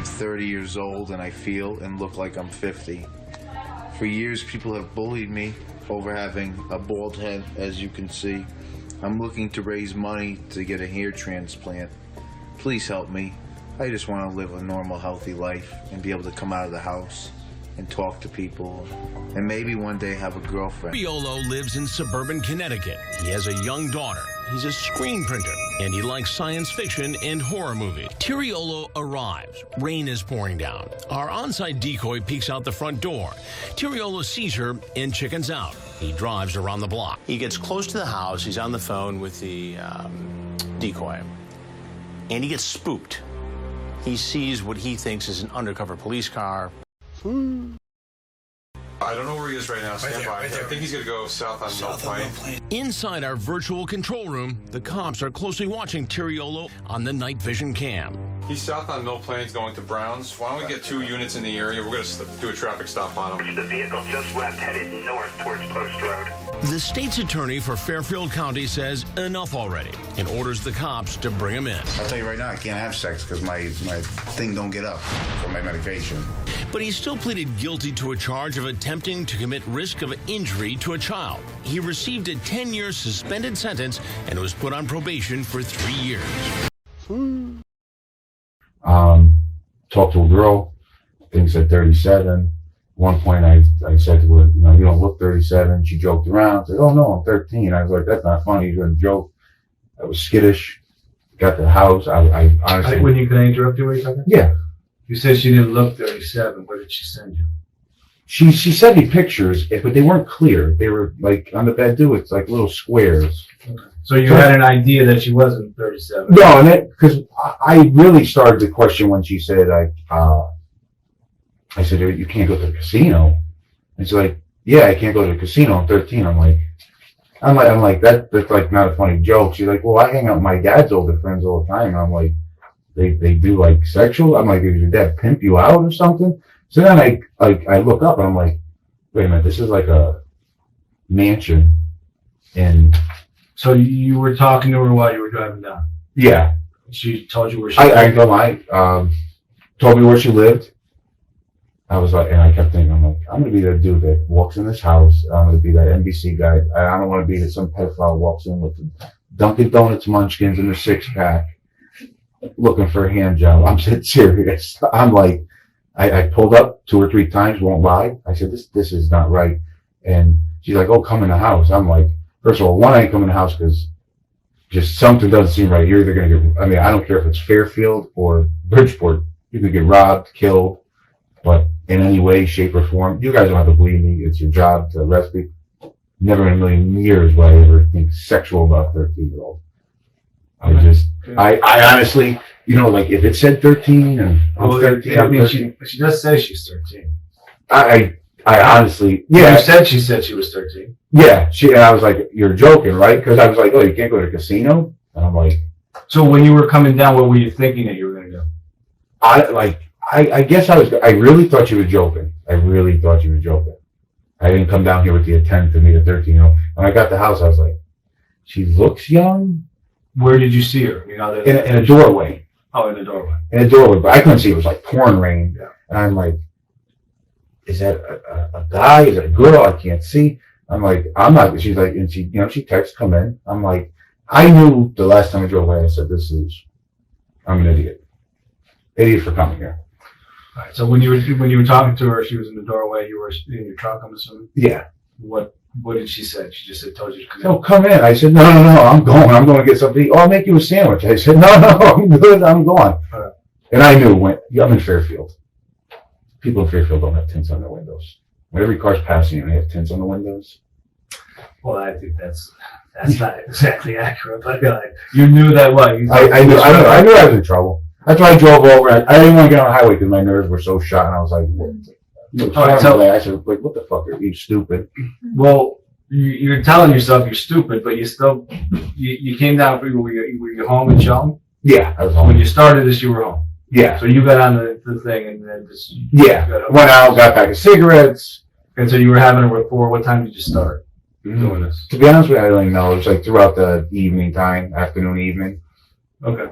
I'm 30 years old and I feel and look like I'm 50. For years, people have bullied me over having a bald head, as you can see. I'm looking to raise money to get a hair transplant. Please help me. I just want to live a normal, healthy life and be able to come out of the house and talk to people and maybe one day have a girlfriend. Tiriolo lives in suburban Connecticut. He has a young daughter. He's a screen printer, and he likes science fiction and horror movies. Tiriolo arrives. Rain is pouring down. Our on-site decoy peeks out the front door. Tiriolo sees her and chickens out. He drives around the block. He gets close to the house. He's on the phone with the decoy, and he gets spooked. He sees what he thinks is an undercover police car. I don't know where he is right now. Stand by. I think he's going to go south on Mill Plain. Inside our virtual control room, the cops are closely watching Tiriolo on the night vision cam. He's south on Mill Plains going to Browns. Why don't we get 2 units in the area? We're going to do a traffic stop on him. The vehicle just left, headed north towards Post Road. The state's attorney for Fairfield County says enough already and orders the cops to bring him in. I'll tell you right now, I can't have sex because my thing don't get up from my medication. But he still pleaded guilty to a charge of attempting to commit risk of injury to a child. He received a 10-year suspended sentence and was put on probation for 3 years. Talked to a girl, I think said 37. One point I said to her, you don't look 37. She joked around, said, oh no, I'm 13. I was like, that's not funny, you're gonna joke. I was skittish. Got to the house, I honestly... When you can I interrupt you, wait a second? Yeah. You said she didn't look 37. What did she send you? She sent me pictures, but they weren't clear. They were like on the bed too. It's like little squares. Okay. So you had an idea that she wasn't 37. No, and because I really started to question when she said I said you can't go to the casino. And she's like, yeah, I can't go to the casino. I'm 13. I'm like that's like not a funny joke. She's like, well, I hang out with my dad's older friends all the time. And I'm like, they do like sexual. I'm like, did your dad pimp you out or something? So then I look up and I'm like, wait a minute, this is like a mansion. And so you were talking to her while you were driving down? Yeah. She told you where she lived? Told me where she lived. I was like, and I kept thinking, I'm going to be that dude that walks in this house. I'm going to be that NBC guy. I don't want to be that some pedophile walks in with the Dunkin' Donuts munchkins in their 6-pack looking for a hand job. I'm serious. I'm like, I pulled up 2 or 3 times, won't lie. I said, this is not right. And she's like, oh, come in the house. I'm like, first of all, one, I ain't coming in the house because just something doesn't seem right. You're either going to get, I don't care if it's Fairfield or Bridgeport. You could get robbed, killed, but in any way, shape, or form, you guys don't have to believe me. It's your job to arrest me. Never in a million years will I ever think sexual about a 13-year-old. I honestly, like if it said 13 and I'm 13, I'm 13. She does say she's 13. I honestly, yeah. She said she was 13. Yeah, and I was like, you're joking, right? Because I was like, oh, you can't go to the casino? And I'm like... So when you were coming down, what were you thinking that you were going to do? I guess I really thought you were joking. I didn't come down here with the intent to meet a 13-year-old. When I got the house, I was like, she looks young. Where did you see her? In a doorway. Oh, in a doorway. In a doorway, but I couldn't see. It was like pouring rain. Yeah. And I'm like, is that a guy? Is it a girl? I can't see. I'm like, I'm not. She's like, and she texts, come in. I'm like, I knew the last time I drove away, I said, I'm an idiot. Idiot for coming here. All right. So when you were talking to her, she was in the doorway. You were in your truck, I'm assuming. Yeah. What did she say? She just told you to come in. No, come in. I said, no, I'm going to get something to eat. Oh, I'll make you a sandwich. I said, no, I'm good. I'm going. Right. And I knew I'm in Fairfield. People in Fairfield don't have tints on their windows. When every car's passing you, they have tints on the windows. Well, I think that's not exactly accurate, but you knew that what? I knew I was in trouble. That's why I drove over. I didn't want to get on the highway because my nerves were so shot, and I was like, I said, like, what the fuck are you, stupid? Well, you're telling yourself you're stupid, but you still, you came down, were you home in Shelton? Yeah, I was home. When you started this, you were home. Yeah. So you got on the thing and then just... Yeah. Went out, got back of cigarettes. And so you were having a rapport. What time did you start doing this? To be honest with you, I don't even know. It was like throughout the evening time, afternoon, evening. Okay.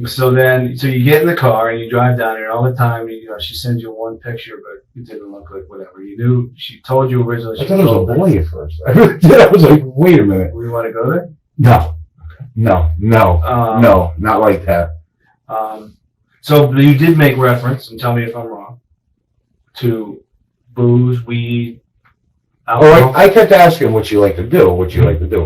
So you get in the car and you drive down here all the time. She sends you one picture, but it didn't look like whatever. You knew, she told you originally. I thought it was a boy at first. I really did. I was like, wait a minute. We want to go there? No. No, not like that. So you did make reference, and tell me if I'm wrong, to booze, weed, alcohol. Oh, I kept asking what you like to do.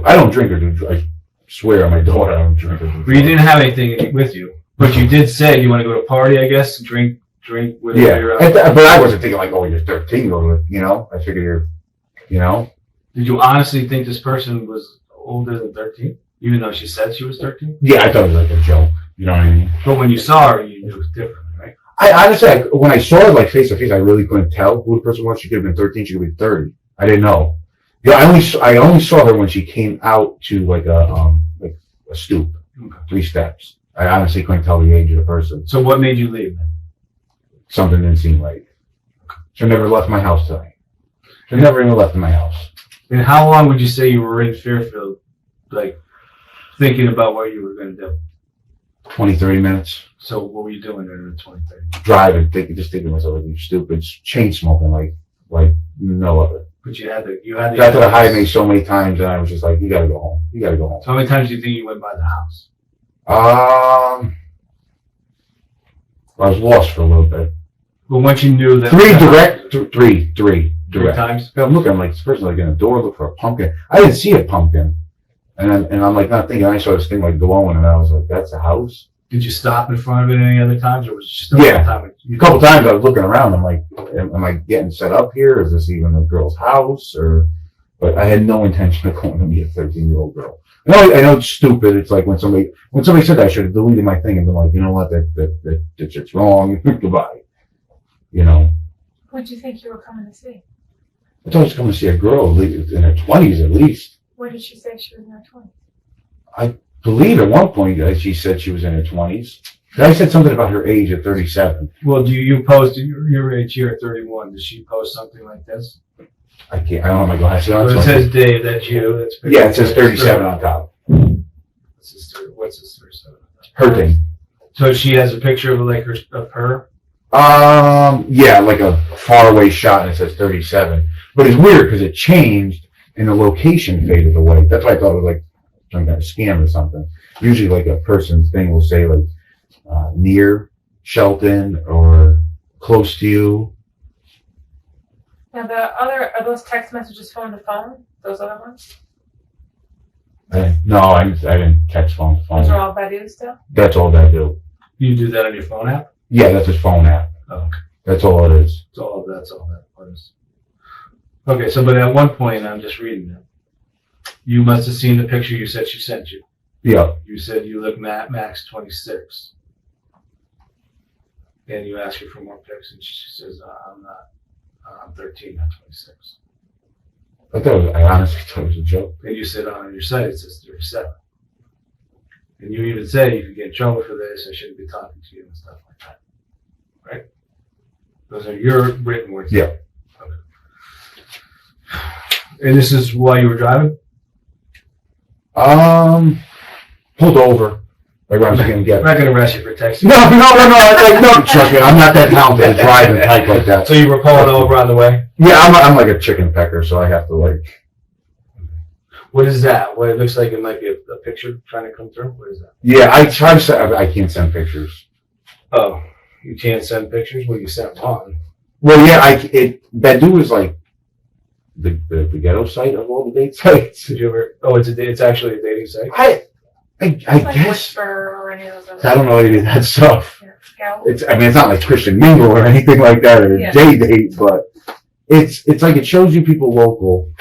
I don't drink or do. I swear on my daughter, I don't drink or do. But you didn't have anything with you. But you did say you want to go to a party, I guess, drink with your... but I wasn't thinking like, oh, you're 13, I figured you're. Did you honestly think this person was older than 13? Even though she said she was 13? Yeah, I thought it was like a joke. You know what I mean? But when you saw her, you knew it was different, right? I honestly, when I saw her like face to face, I really couldn't tell who the person was. She could have been 13. She could be 30. I didn't know. Yeah, I only saw her when she came out to like a stoop, 3 steps. I honestly couldn't tell the age of the person. So what made you leave? Something didn't seem right. She never left my house tonight. She never even left my house. And how long would you say you were in Fairfield, like thinking about what you were going to do? 20, 30 minutes. So what were you doing in the 20, 30? Driving, thinking to myself, like, you stupid, chain smoking, like no other. But you had the. That's what hired me so many times, and I was just like, you gotta go home. So how many times do you think you went by the house? I was lost for a little bit. But once you knew that... Three times? I'm looking, I'm like, this person like in a door, look for a pumpkin. I didn't see a pumpkin. And I'm like not thinking, I saw this thing like glowing, and I was like, that's a house? Did you stop in front of it any other times, or was it just a couple times I was looking around, I'm like, am I getting set up here? Is this even a girl's house? But I had no intention of going to meet a 13-year-old girl. I know it's stupid. It's like when somebody said that, I should have deleted my thing and been like, you know what, that shit's wrong. Goodbye. What do you think you were coming to see? I thought I was coming to see a girl in her 20s at least. What did she say she was in her 20s? I believe at one point she said she was in her 20s. I said something about her age at 37. Well, do you post your age here at 31? Does she post something like this? I don't have my glasses on. Well, it says Dave, that's you. Yeah, it says 37 on top. What's this 37? Her thing. So she has a picture of her? Yeah, like a faraway shot, and it says 37. But it's weird because it changed and the location faded away. That's why I thought it was like some kind of scam or something. Usually, like a person's thing will say like near Shelton or close to you. Now are those text messages phone to phone? Those other ones? No, I didn't text phone to phone. Those are all Badu still? That's all that I do. You do that on your phone app? Yeah, that's his phone app. Oh, okay. That's all it is. That's all that is. Okay, so but at one point, I'm just reading it. You must have seen the picture you said she sent you. Yeah. You said you look max 26. And you ask her for more pics, and she says, I'm not. I'm 13, not 26. I honestly thought it was a joke. And you said on your site it says 37. And you even say, if you get in trouble for this, I shouldn't be talking to you and stuff like that. Right? Those are your written words. Yeah. Okay. And this is while you were driving? Pulled over. Like when I was going to get. I'm not going to arrest you for texting. No. Trust me, I'm not that talented at driving type like that. So you were pulling over on the way? Yeah, I'm like a chicken pecker, so I have to like. What is that? What it looks like it might be a picture trying to come through? What is that? Yeah, I try to send. I can't send pictures. Oh, you can't send pictures? Well, you sent one. Well, yeah, Badu is like the ghetto site of all the date sites. Did you ever? Oh, it's actually a dating site. I Like guess. Whisper or any of those other. I don't know any of that stuff. Yeah, Scout. It's not like Christian Mingle or anything like that or Yeah. J-Date, but it's like it shows you people local,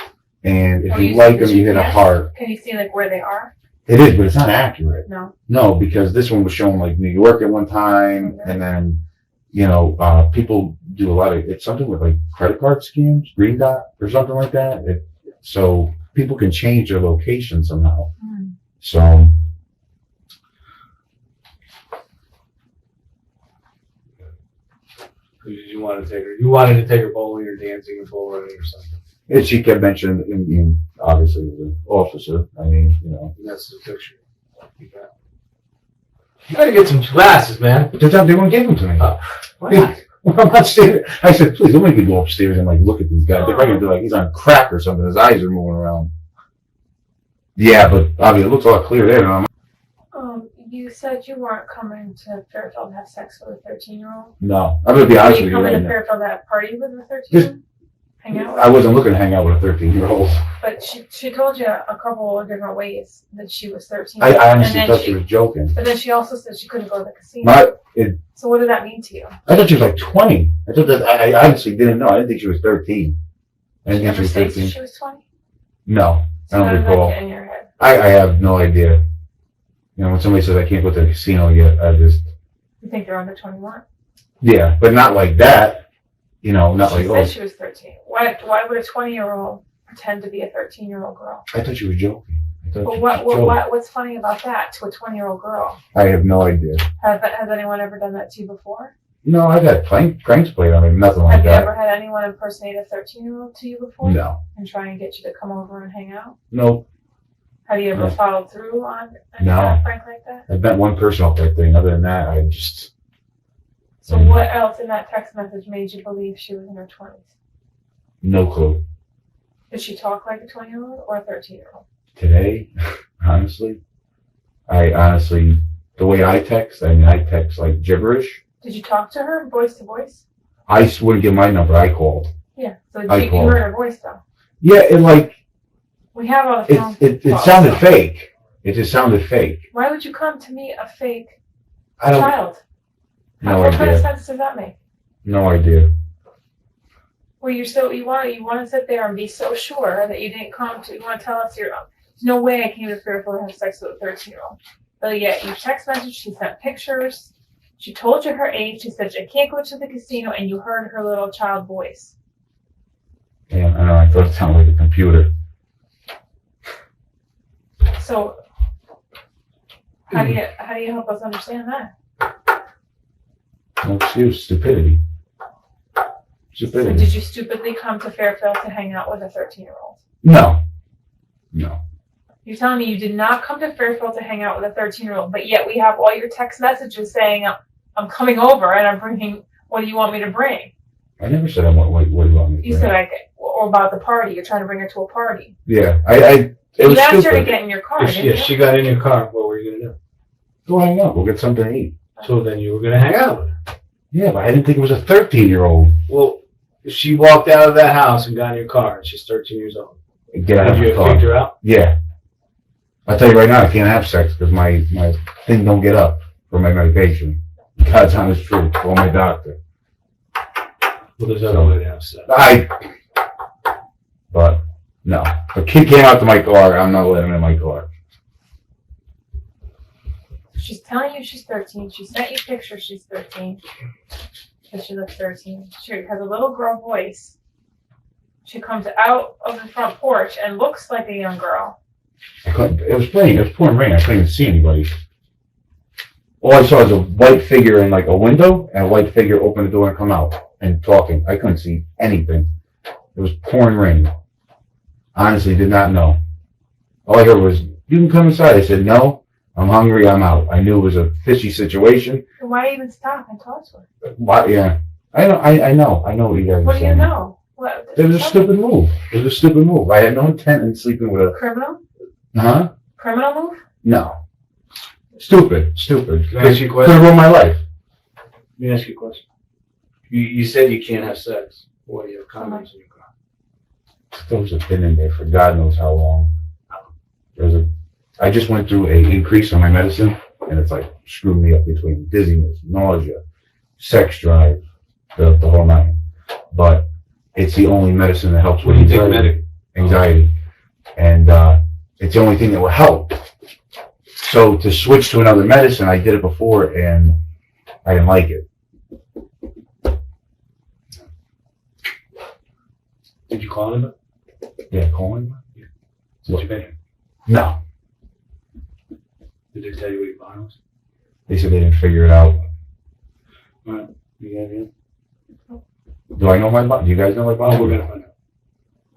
And if Oh, you like the them, you hit a GPS? heart. Can you see like where they are? It is, but it's not accurate. No. No, because this one was showing like New York at one time, Okay. and then, people do a lot of, it's something with like credit card scams, Green Dot or something like that. So people can change their location somehow. Hmm. So, You wanted to take her bowling or dancing or bull running or something. and she kept mentioning, obviously, the officer. I mean, And that's the picture. You gotta get some glasses, man. But they won't give them to me. Why not? I'm not staying. I said, please don't make me go upstairs and like look at these guys. They're probably gonna be like he's on crack or something. His eyes are moving around. Yeah, but I mean, it looks a lot clearer there. And You said you weren't coming to Fairfield to have sex with a 13-year-old. no, I'm gonna be honest Were with you you coming right to now. Fairfield to have party with a 13-year-old? Hang out with I wasn't looking to hang out with a 13-year-old. But she told you a couple of different ways that she was 13. I honestly And then thought she was joking. But then she also said she couldn't go to the casino. So what did that mean to you? I thought she was like 20. I thought that I honestly didn't know. I didn't think she was 13. I She didn't think she never was stated 13. she was 20? No, So I don't how did that recall. get in your head? I have no idea. When somebody says I can't go to the casino yet, I just, You think you're under 21? yeah, but not like that. Not She like, said she was 13. Why would a 20-year-old pretend to be a 13-year-old girl? I thought she was joking. I thought But she was joking. what's funny about that to a 20-year-old girl? I have no idea. Has anyone ever done that to you before? No, I've had pranks played on me, nothing like Have you that. ever had anyone impersonate a 13-year-old to you before? No. And try and get you to come over and hang out? Nope. Have you ever No. followed through on any No. kind of prank like that? I've met one person off that thing. Other than that, I just, So what else in that text message made you believe she was in her 20s? no clue. Did she talk like a 20-year-old or a 13-year-old? Today, honestly, the way I text like gibberish. Did you talk to her voice to voice? I wouldn't give my number. I called. Yeah. So I you called. heard her voice though. Yeah, We have all the phone it calls, sounded so fake. It just sounded fake. Why would you come to meet a fake I don't. child? No What kind of idea. sense does that make? No idea. Well, you want to sit there and be so sure that you didn't come to. You want to tell us there's no way I came to Fairfield to have sex with a 13-year-old. But yet you text message. She sent pictures. She told you her age. She said I can't go to the casino, and you heard her little child voice. Yeah, I know. I thought it sounded like a computer. So how do you help us understand that? No excuse. Stupidity. So Stupidity. did you stupidly come to Fairfield to hang out with a 13-year-old? No. No. You're telling me you did not come to Fairfield to hang out with a 13-year-old, but yet we have all your text messages saying, I'm coming over and I'm bringing, what do you want me to bring? I never said what do you want me to You bring? said, or about the party, you're trying to bring her to a party. Yeah, it was You asked her to stupid. get in your car, didn't Yeah, you? she got in your car. What were you gonna do? Go hang out. We'll get something to eat. So then you were gonna hang out with her. Yeah, but I didn't think it was a 13-year-old. Well, if she walked out of that house and got in your car and she's 13 years old, Get out would of you the have car. freaked her out? Yeah. I'll tell you right now, I can't have sex because my thing don't get up for my medication. God's honest truth. Call my doctor. Well, there's other way to have sex. But no. If a kid came out to my car, I'm not letting him in my car. She's telling you she's 13. She sent you pictures she's 13. Because she looks 13. She has a little girl voice. She comes out of the front porch and looks like a young girl. It was pouring rain. I couldn't even see anybody. All I saw was a white figure in like a window and a white figure open the door and come out and talking. I couldn't see anything. It was pouring rain. Honestly, did not know. All I heard was, "You can come inside." I said, "No, I'm hungry. I'm out." I knew it was a fishy situation. So why even stop and talk to her? Why? Yeah, I know what you guys are What do you saying. know? What? It was a stupid move. It was a stupid move. I had no intent in sleeping with a. Criminal? Huh? Criminal move? No. Stupid. Can I ask you a Could question? have ruined my life. Let me ask you a question. You said you can't have sex. Or you have condoms in your car. Those have been in there for God knows how long. I just went through an increase on my medicine, and it's like screwed me up between dizziness, nausea, sex drive, the whole nine. But it's the only medicine that helps What with do you take anxiety. anxiety, and it's the only thing that will help. So to switch to another medicine, I did it before, and I didn't like it. Did you call him? Yeah, calling. Since you've been here? No, Did they tell you what your bond was? they said they didn't figure it out. All right. You got it? Do I know my bond? Do you guys know my bond? Oh, we're gonna find out.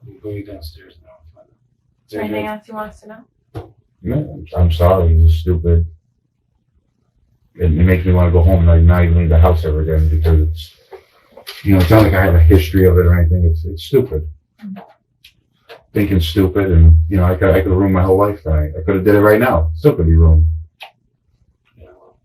We'll go you downstairs now and find out. Is there anything else you want us to know? No, I'm sorry. It's stupid. It makes me want to go home and like not even leave the house ever again because it's, it's not like I have a history of it or anything. It's stupid. Thinking stupid, and I could have ruined my whole life tonight. I could have did it right now. Still could be ruined.